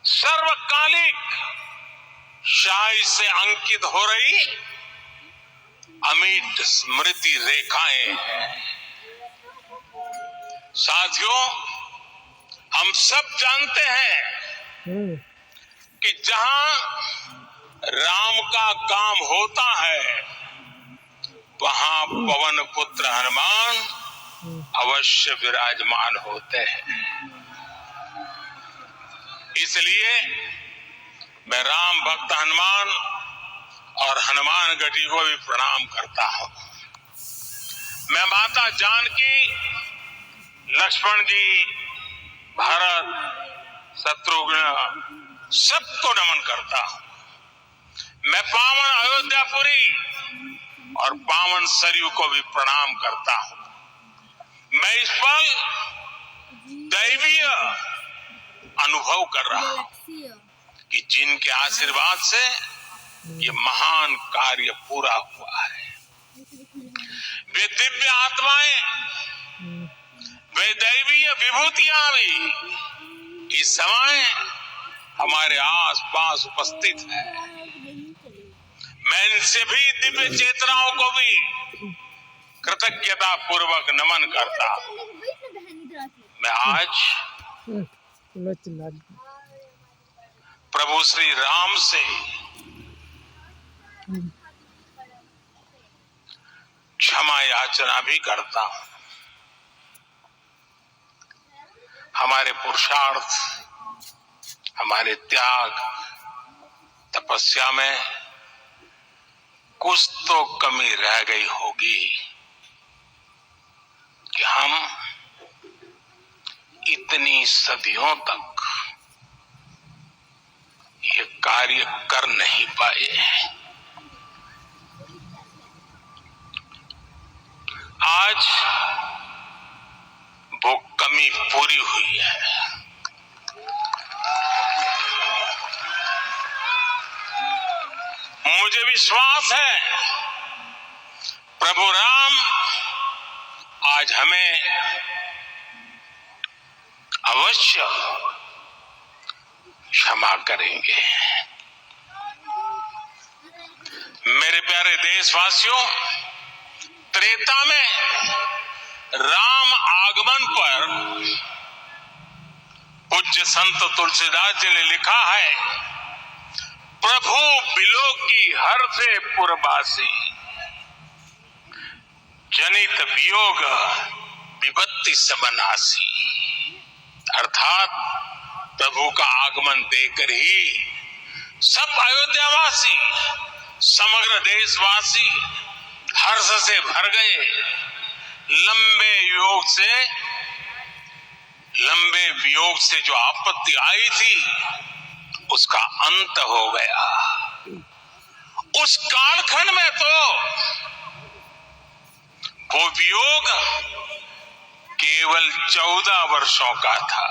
सर्वकालिक शाही से अंकित हो रही अमिट स्मृति रेखाएं हैं। साथियों, हम सब जानते हैं कि जहां राम का काम होता है वहां पवन पुत्र हनुमान अवश्य विराजमान होते हैं। इसलिए मैं राम भक्त हनुमान और हनुमान गढ़ी को भी प्रणाम करता हूं। मैं माता जानकी, लक्ष्मण जी, भरत, शत्रुघ्न सबको नमन करता हूं। मैं पावन अयोध्यापुरी और पावन सरयू को भी प्रणाम करता हूं। मैं इस पल दैवीय अनुभव कर रहा हूं कि जिनके आशीर्वाद से ये महान कार्य पूरा हुआ है। वे दिव्य आत्माएं, वे दैवीय विभूतियां भी इस समय हमारे आसपास उपस्थित है। मैं इनसे भी दिव्य चेतनाओं को भी कृतज्ञता पूर्वक नमन करता हूं। मैं आज प्रभु श्री राम से क्षमा याचना भी करता हूं। हमारे पुरुषार्थ, हमारे त्याग, तपस्या में कुछ तो कमी रह गई होगी कि हम इतनी सदियों तक ये कार्य कर नहीं पाए। आज वो कमी पूरी हुई है। मुझे विश्वास है प्रभु राम आज हमें अवश्य क्षमा करेंगे। मेरे प्यारे देशवासियों, त्रेता में राम आगमन पर पूज्य संत तुलसीदास जी ने लिखा है, प्रभु बिलोकी हर से पुरबासी, जनित वियोग विपत्ति सबनासी। अर्थात प्रभु का आगमन देकर ही सब अयोध्यावासी, समग्र देशवासी हर्ष से भर गए। लंबे वियोग से जो आपत्ति आई थी उसका अंत हो गया। उस कालखंड में तो वो वियोग केवल 14 वर्षों का था,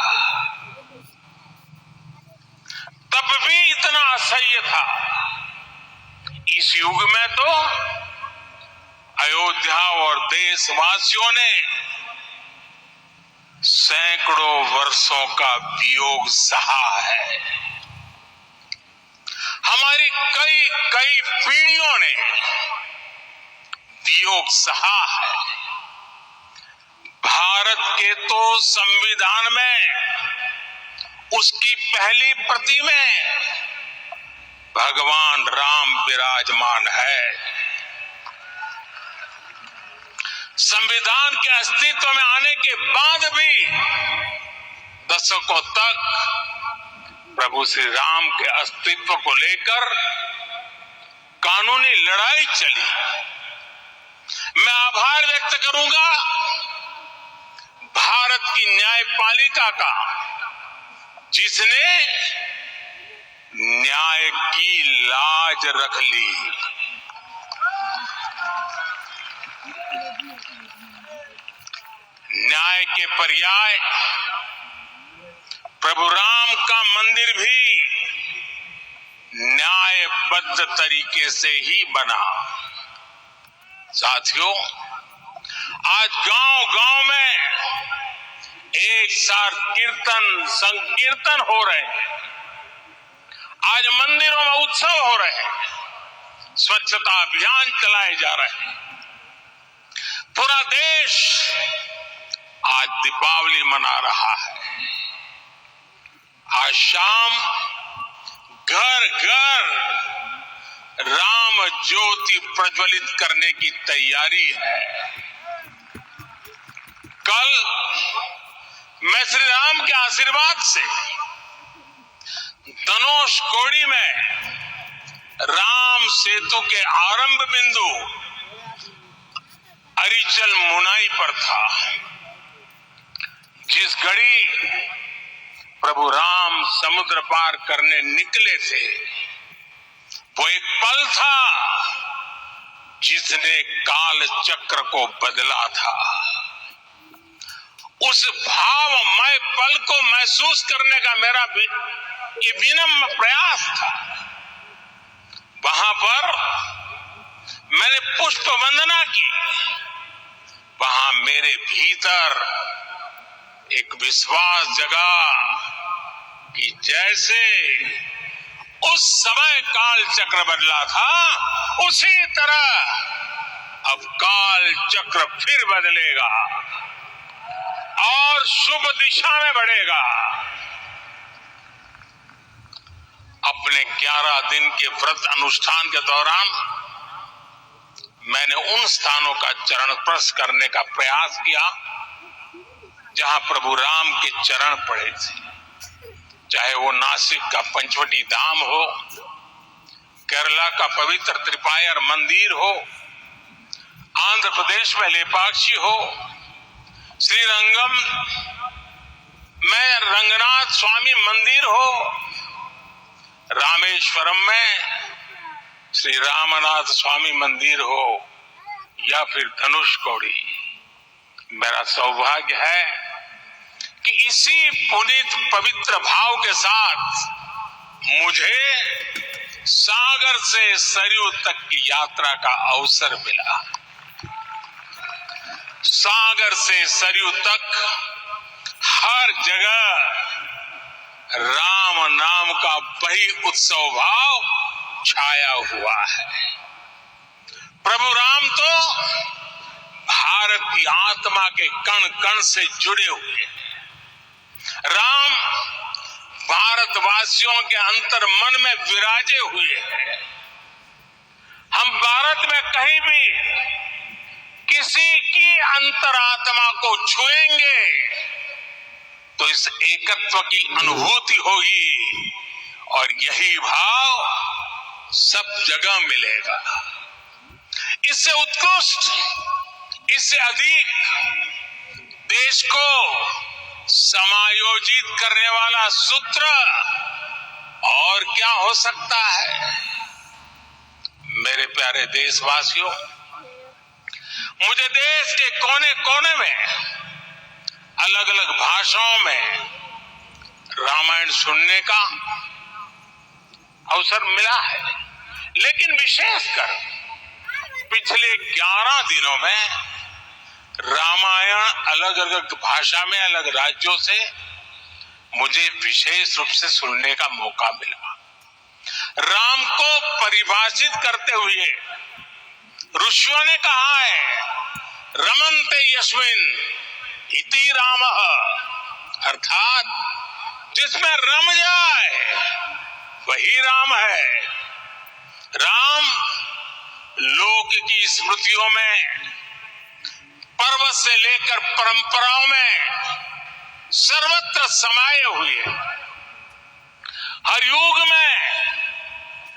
तब भी इतना असह्य था। इस युग में तो अयोध्या और देशवासियों ने सैकड़ों वर्षों का वियोग सहा है। हमारी कई कई पीढ़ियों ने वियोग सहा है। भारत के तो संविधान में उसकी पहली प्रति में भगवान राम विराजमान है। संविधान के अस्तित्व में आने के बाद भी दशकों तक प्रभु श्री राम के अस्तित्व को लेकर कानूनी लड़ाई चली। मैं आभार व्यक्त करूंगा भारत की न्यायपालिका का, जिसने न्याय की लाज रख ली। न्याय के पर्याय प्रभु राम का मंदिर भी न्यायबद्ध तरीके से ही बना। साथियों, आज गांव-गांव में एक साथ कीर्तन संकीर्तन हो रहे हैं। आज मंदिरों में उत्सव हो रहे हैं, स्वच्छता अभियान चलाए जा रहे हैं। पूरा देश आज दीपावली मना रहा है। आज शाम घर घर राम ज्योति प्रज्वलित करने की तैयारी है। कल मैं श्री राम के आशीर्वाद से धनुषकोडी में राम सेतु के आरंभ बिंदु अरिचल मुनाई पर था। जिस घड़ी प्रभु राम समुद्र पार करने निकले थे, वो एक पल था जिसने काल चक्र को बदला था। उस भावमय पल को महसूस करने का मेरा ये विनम्र प्रयास था। वहां पर मैंने पुष्प वंदना की। वहां मेरे भीतर एक विश्वास जगा कि जैसे उस समय काल चक्र बदला था, उसी तरह अब काल चक्र फिर बदलेगा और शुभ दिशा में बढ़ेगा। अपने 11 दिन के व्रत अनुष्ठान के दौरान मैंने उन स्थानों का चरण स्पर्श करने का प्रयास किया जहां प्रभु राम के चरण पड़े थे। चाहे वो नासिक का पंचवटी धाम हो, केरला का पवित्र त्रिपायर मंदिर हो, आंध्र प्रदेश में लेपाक्षी हो, श्रीरंगम में रंगनाथ स्वामी मंदिर हो, रामेश्वरम में श्री रामनाथ स्वामी मंदिर हो, या फिर धनुषकोडी। मेरा सौभाग्य है कि इसी पुनीत पवित्र भाव के साथ मुझे सागर से सरयू तक की यात्रा का अवसर मिला। सागर से सरयू तक हर जगह राम नाम का वही उत्सव भाव छाया हुआ है। प्रभु राम तो भारत की आत्मा के कण कण से जुड़े हुए हैं। राम भारतवासियों के अंतर मन में विराजे हुए हैं। हम भारत में कहीं भी किसी की अंतरात्मा को छुएंगे तो इस एकत्व की अनुभूति होगी और यही भाव सब जगह मिलेगा। इससे उत्कृष्ट, इससे अधिक देश को समायोजित करने वाला सूत्र और क्या हो सकता है। मेरे प्यारे देशवासियों, मुझे देश के कोने कोने में अलग अलग भाषाओं में रामायण सुनने का अवसर मिला है, लेकिन विशेषकर पिछले 11 दिनों में रामायण अलग अलग भाषा में अलग राज्यों से मुझे विशेष रूप से सुनने का मौका मिला। राम को परिभाषित करते हुए ऋषियों ने कहा है, रमन्ते यस्मिन् इति रामः, अर्थात जिसमें रम जाए वही राम है। राम लोक की स्मृतियों में, पर्व से लेकर परंपराओं में सर्वत्र समाये हुए हैं। हर युग में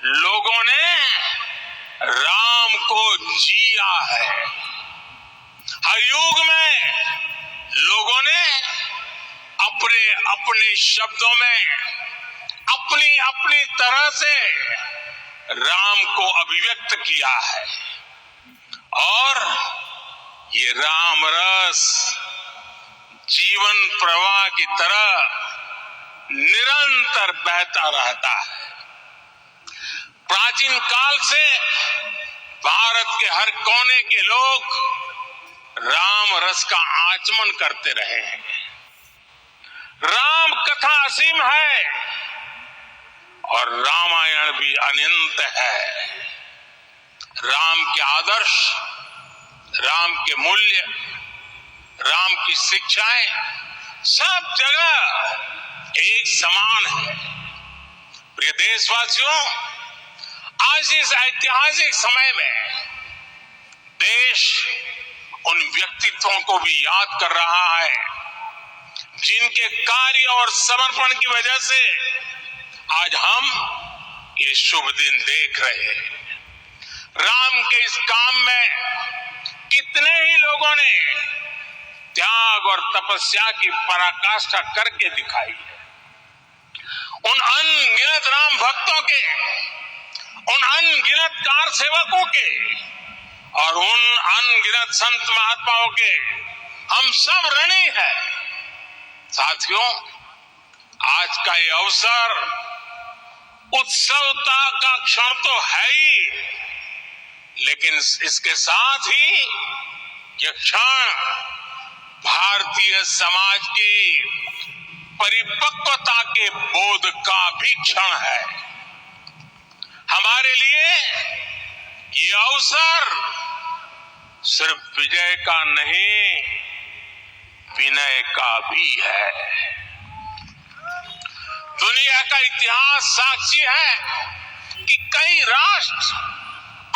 लोगों ने राम को जिया है। हर युग में लोगों ने अपने अपने शब्दों में अपनी अपनी तरह से राम को अभिव्यक्त किया है और ये राम रस जीवन प्रवाह की तरह निरंतर बहता रहता है। प्राचीन काल से भारत के हर कोने के लोग राम रस का आचमन करते रहे हैं। राम कथा असीम है और रामायण भी अनंत है। राम के आदर्श, राम के मूल्य, राम की शिक्षाएं सब जगह एक समान है। प्रिय देशवासियों, आज इस ऐतिहासिक समय में देश उन व्यक्तित्वों को भी याद कर रहा है जिनके कार्य और समर्पण की वजह से आज हम ये शुभ दिन देख रहे हैं। राम के इस काम में कितने ही लोगों ने त्याग और तपस्या की पराकाष्ठा करके दिखाई है। उन अनगिनत राम भक्तों के, उन अनगिनत कार सेवकों के और उन अनगिनत संत महात्माओं के हम सब ऋणी हैं। साथियों, आज का ये अवसर उत्सवता का क्षण तो है ही, लेकिन इसके साथ ही यह क्षण भारतीय समाज की परिपक्वता के बोध का भी क्षण है। हमारे लिए ये अवसर सिर्फ विजय का नहीं, विनय का भी है। दुनिया का इतिहास साक्षी है कि कई राष्ट्र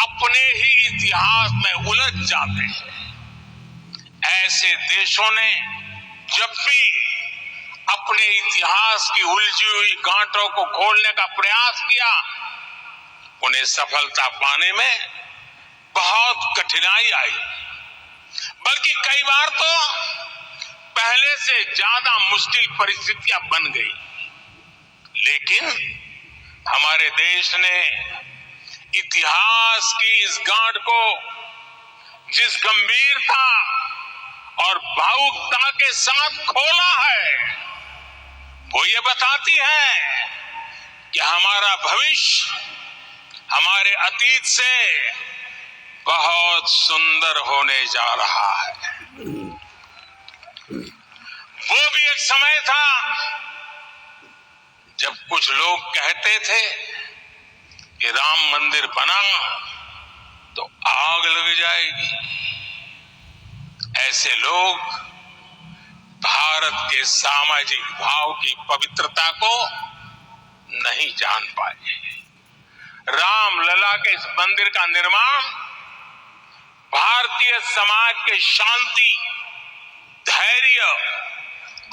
अपने ही इतिहास में उलझ जाते हैं। ऐसे देशों ने जब भी अपने इतिहास की उलझी हुई गांठों को खोलने का प्रयास किया, उन्हें सफलता पाने में बहुत कठिनाई आई, बल्कि कई बार तो पहले से ज्यादा मुश्किल परिस्थितियां बन गई। लेकिन हमारे देश ने इतिहास की इस गांठ को जिस गंभीरता और भावुकता के साथ खोला है, वो ये बताती है कि हमारा भविष्य हमारे अतीत से बहुत सुंदर होने जा रहा है। वो भी एक समय था जब कुछ लोग कहते थे कि राम मंदिर बना तो आग लग जाएगी। ऐसे लोग भारत के सामाजिक भाव की पवित्रता को नहीं जान पाए। रामलला के इस मंदिर का निर्माण भारतीय समाज के शांति, धैर्य,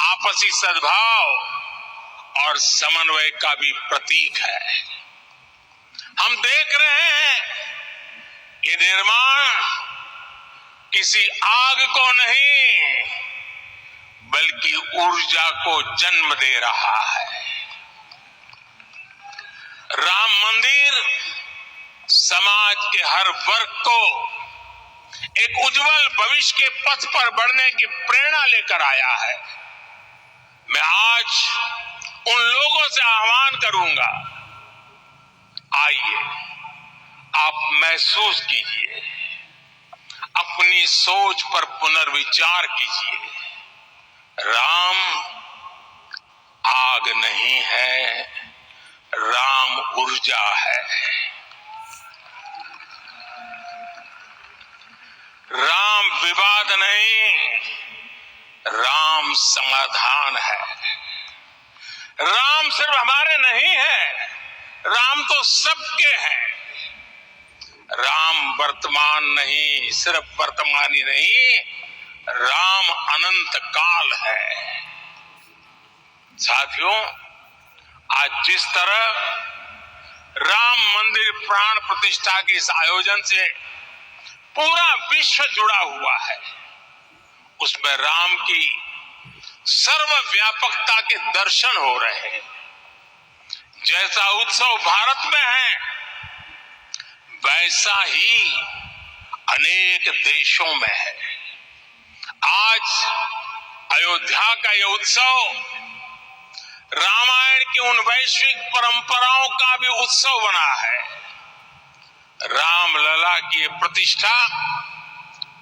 आपसी सद्भाव और समन्वय का भी प्रतीक है। हम देख रहे हैं ये निर्माण किसी आग को नहीं, बल्कि ऊर्जा को जन्म दे रहा है। राम मंदिर समाज के हर वर्ग को एक उज्जवल भविष्य के पथ पर बढ़ने की प्रेरणा लेकर आया है। मैं आज उन लोगों से आह्वान करूंगा, आइए आप महसूस कीजिए, अपनी सोच पर पुनर्विचार कीजिए। राम आग नहीं है, राम ऊर्जा है। राम विवाद नहीं, राम समाधान है। राम सिर्फ हमारे नहीं है, राम तो सबके हैं। राम वर्तमान नहीं, सिर्फ वर्तमान ही नहीं, राम अनंत काल है। साथियों, आज जिस तरह राम मंदिर प्राण प्रतिष्ठा के इस आयोजन से पूरा विश्व जुड़ा हुआ है, उसमें राम की सर्वव्यापकता के दर्शन हो रहे हैं। जैसा उत्सव भारत में है, वैसा ही अनेक देशों में है। आज अयोध्या का यह उत्सव रामायण की उन वैश्विक परंपराओं का भी उत्सव बना है। रामलला की प्रतिष्ठा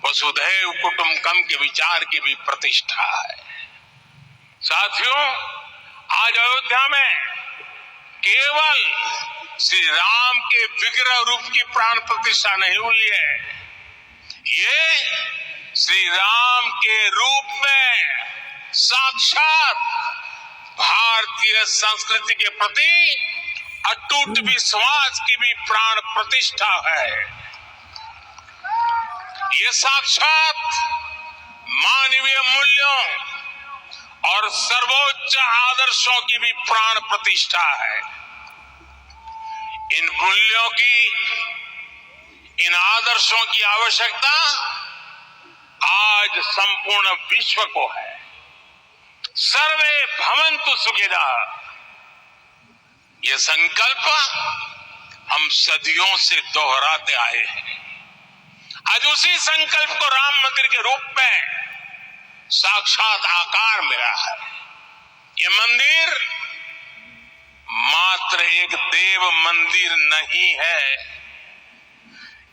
वसुधैव कुटुंबकम के विचार की भी प्रतिष्ठा है। साथियों, आज अयोध्या में केवल श्री राम के विग्रह रूप की प्राण प्रतिष्ठा नहीं हुई है, ये श्री राम के रूप में साक्षात भारतीय संस्कृति के प्रति अटूट विश्वास की भी प्राण प्रतिष्ठा है। ये साक्षात मानवीय मूल्यों और सर्वोच्च आदर्शों की भी प्राण प्रतिष्ठा है। इन मूल्यों की, इन आदर्शों की आवश्यकता आज संपूर्ण विश्व को है। सर्वे भवन्तु सुखिनः, ये संकल्प हम सदियों से दोहराते आए हैं। आज उसी संकल्प को राम मंदिर के रूप में साक्षात आकार मिला है। ये मंदिर मात्र एक देव मंदिर नहीं है,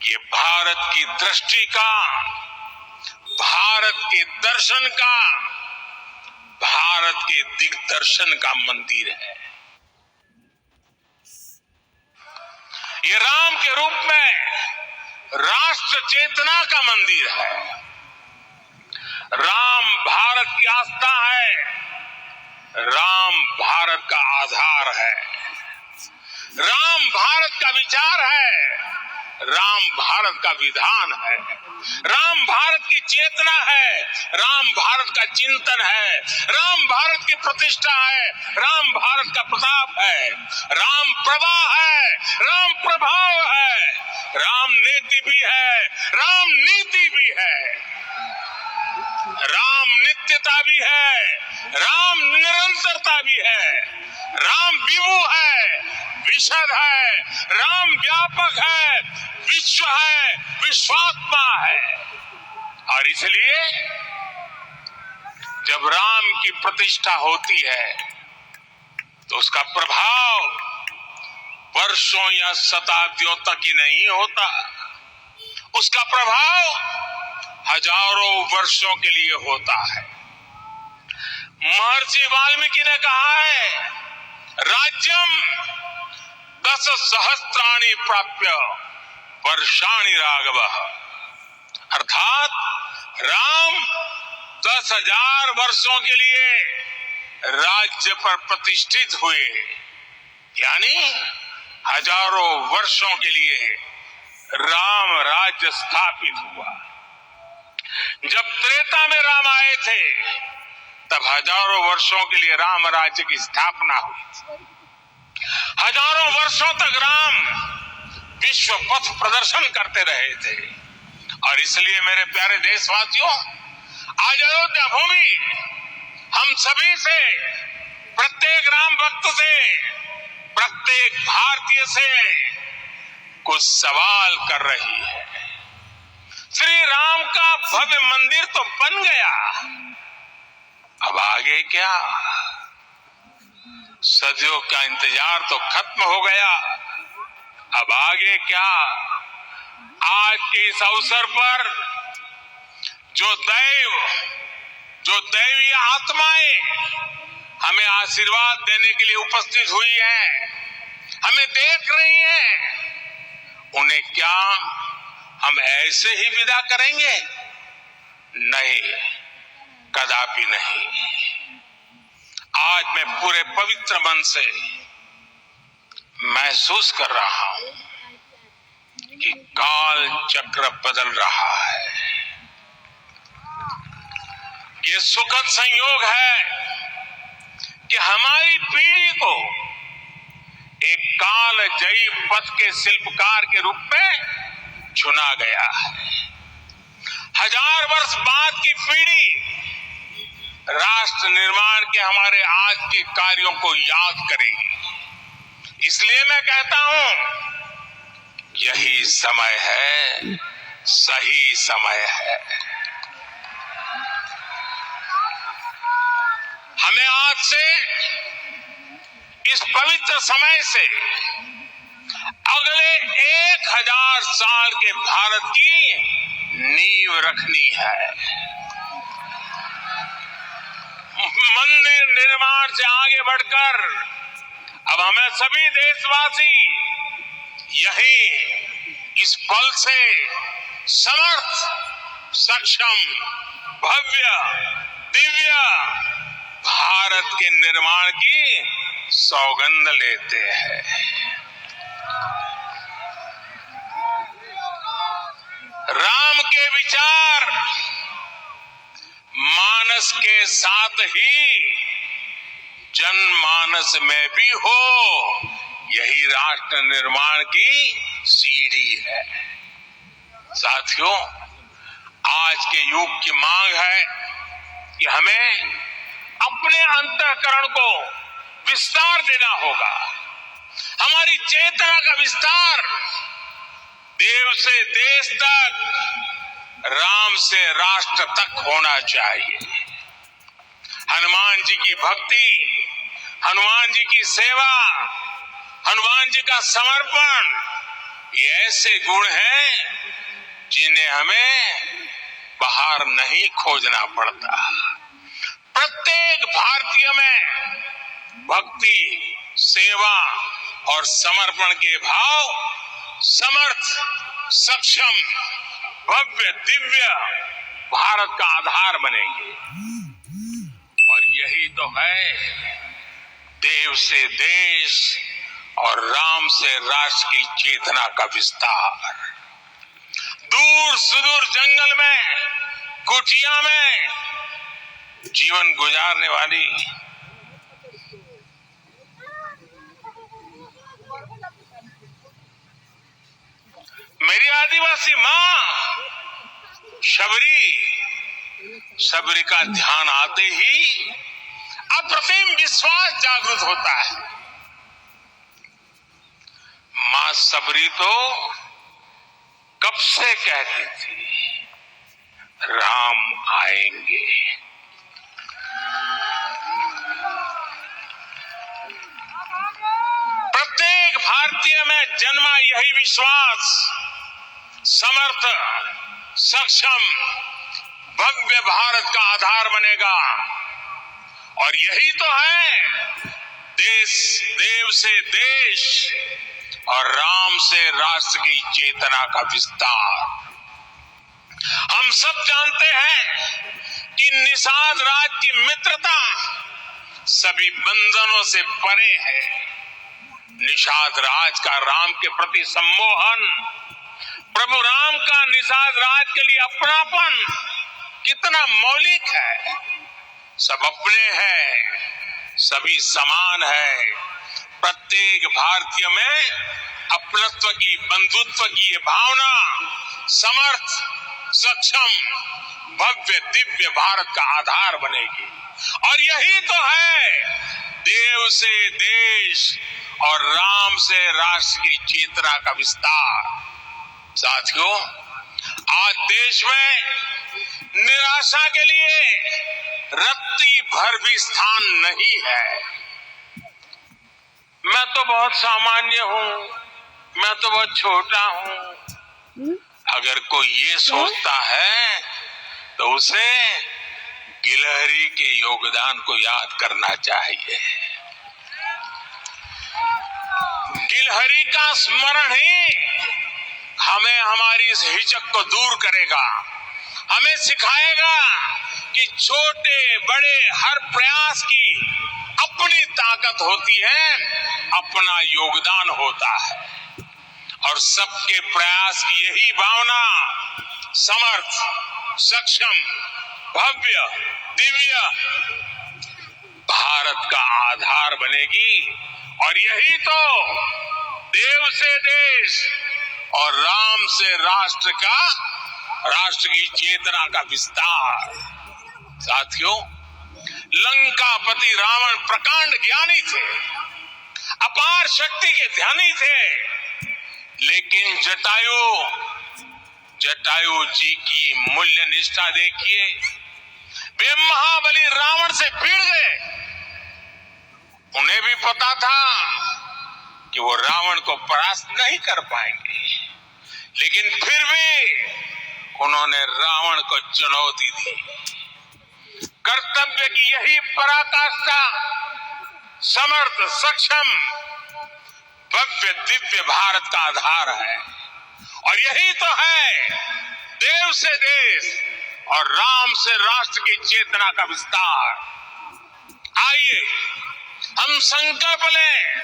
ये भारत की दृष्टि का, भारत के दर्शन का, भारत के दिग्दर्शन का मंदिर है। ये राम के रूप में राष्ट्र चेतना का मंदिर है। राम भारत की आस्था है, राम भारत का आधार है, राम भारत का विचार है, राम भारत का विधान है, राम भारत की चेतना है, राम भारत का चिंतन है, राम भारत की प्रतिष्ठा है, राम भारत का प्रताप है, राम प्रवाह है, राम प्रभाव है, राम नीति भी है, राम नीति भी है, राम नित्यता भी है, राम निरंतरता भी है, राम विभु है, विशद है, राम व्यापक है, विश्व है, विश्वात्मा है। और इसलिए जब राम की प्रतिष्ठा होती है तो उसका प्रभाव वर्षों या शताब्दियों तक ही नहीं होता, उसका प्रभाव हजारों वर्षों के लिए होता है। महर्षि वाल्मीकि ने कहा है, राज्यम 10 सहस्त्राणि प्राप्य वर्षाणि राघवः, अर्थात राम 10,000 वर्षों के लिए राज्य पर प्रतिष्ठित हुए, यानी हजारों वर्षों के लिए राम राज्य स्थापित हुआ। जब त्रेता में राम आए थे तब हजारों वर्षों के लिए राम राज्य की स्थापना हुई। हजारों वर्षों तक राम विश्व पथ प्रदर्शन करते रहे थे। और इसलिए मेरे प्यारे देशवासियों, आज अयोध्या भूमि हम सभी से, प्रत्येक राम भक्त से, प्रत्येक भारतीय से कुछ सवाल कर रही है। श्री राम का भव्य मंदिर तो बन गया, अब आगे क्या? सदियों का इंतजार तो खत्म हो गया, अब आगे क्या? आज के इस अवसर पर जो दैवीय आत्माएं हमें आशीर्वाद देने के लिए उपस्थित हुई हैं, हमें देख रही हैं, उन्हें क्या हम ऐसे ही विदा करेंगे? नहीं, कदापि नहीं। आज मैं पूरे पवित्र मन से महसूस कर रहा हूं कि काल चक्र बदल रहा है। ये सुखद संयोग है कि हमारी पीढ़ी को एक कालजयी पथ के शिल्पकार के रूप में चुना गया है। 1000 वर्ष बाद की पीढ़ी राष्ट्र निर्माण के हमारे आज के कार्यों को याद करेगी। इसलिए मैं कहता हूं, यही समय है, सही समय है। हमें आज से, इस पवित्र समय से अगले 1000 साल के भारत की नींव रखनी है। मंदिर निर्माण से आगे बढ़कर अब हमें सभी देशवासी यही इस बल से समर्थ, सक्षम, भव्य, दिव्य भारत के निर्माण की सौगंध लेते हैं। राम के विचार मानस के साथ ही जनमानस में भी हो, यही राष्ट्र निर्माण की सीढ़ी है। साथियों, आज के युग की मांग है कि हमें अपने अंतःकरण को विस्तार देना होगा। हमारी चेतना का विस्तार देव से देश तक, राम से राष्ट्र तक होना चाहिए। हनुमान जी की भक्ति, हनुमान जी की सेवा, हनुमान जी का समर्पण, ये ऐसे गुण हैं जिन्हें हमें बाहर नहीं खोजना पड़ता। प्रत्येक भारतीय में भक्ति, सेवा और समर्पण के भाव समर्थ, सक्षम, भव्य, दिव्य भारत का आधार बनेंगे। और यही तो है देव से देश और राम से राष्ट्र की चेतना का विस्तार। दूर सुदूर जंगल में, कुटिया में जीवन गुजारने वाली मेरी आदिवासी माँ शबरी का ध्यान आते ही अप्रतिम विश्वास जागृत होता है। माँ शबरी तो कब से कहती थी, राम आएंगे। प्रत्येक भारतीय में जन्मा यही विश्वास समर्थ, सक्षम, भव्य भारत का आधार बनेगा। और यही तो है देव से देश और राम से राष्ट्र की चेतना का विस्तार। हम सब जानते हैं कि निषाद राज की मित्रता सभी बंधनों से परे है। निषाद राज का राम के प्रति सम्मोहन, प्रभु राम का निषाद राज के लिए अपनापन कितना मौलिक है। सब अपने हैं, सभी समान है। प्रत्येक भारतीय में अपनत्व की, बंधुत्व की ये भावना समर्थ, सक्षम, भव्य, दिव्य भारत का आधार बनेगी। और यही तो है देव से देश और राम से राष्ट्र की चेतना का विस्तार। साथियों, आज देश में निराशा के लिए रत्ती भर भी स्थान नहीं है। मैं तो बहुत सामान्य हूँ, मैं तो बहुत छोटा हूँ। अगर कोई ये सोचता है तो उसे गिलहरी के योगदान को याद करना चाहिए। गिलहरी का स्मरण ही हमें हमारी इस हिचक को दूर करेगा, हमें सिखाएगा कि छोटे बड़े हर प्रयास की अपनी ताकत होती है, अपना योगदान होता है। और सबके प्रयास की यही भावना समर्थ, सक्षम, भव्य, दिव्य भारत का आधार बनेगी। और यही तो देव से देश और राम से राष्ट्र की चेतना का विस्तार। साथियों, लंकापति रावण प्रकांड ज्ञानी थे, अपार शक्ति के ध्यानी थे, लेकिन जटायु जी की मूल्य निष्ठा देखिए। वे महाबली रावण से भिड़ गए। उन्हें भी पता था कि वो रावण को परास्त नहीं कर पाएंगे, लेकिन फिर भी उन्होंने रावण को चुनौती दी। कर्तव्य की यही पराकाष्ठा समर्थ, सक्षम, भव्य दिव्य भारत का आधार है। और यही तो है देव से देश और राम से राष्ट्र की चेतना का विस्तार। आइए हम संकल्प लें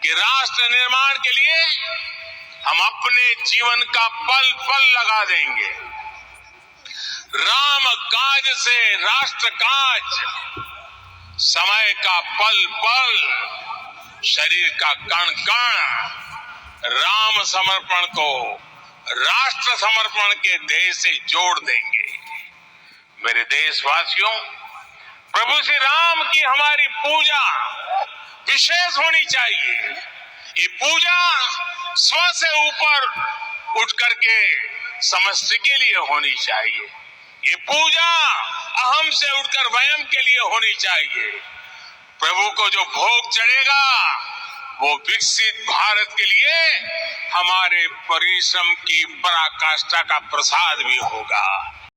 कि राष्ट्र निर्माण के लिए हम अपने जीवन का पल पल लगा देंगे। राम काज से राष्ट्र काज, समय का पल पल, शरीर का कण कण राम समर्पण को राष्ट्र समर्पण के ध्येय से जोड़ देंगे। मेरे देशवासियों, प्रभु श्री राम की हमारी पूजा विशेष होनी चाहिए। ये पूजा स्व से ऊपर उठ करके समष्टि के लिए होनी चाहिए। ये पूजा अहम से उठकर वयम के लिए होनी चाहिए। प्रभु को जो भोग चढ़ेगा वो विकसित भारत के लिए हमारे परिश्रम की पराकाष्ठा का प्रसाद भी होगा।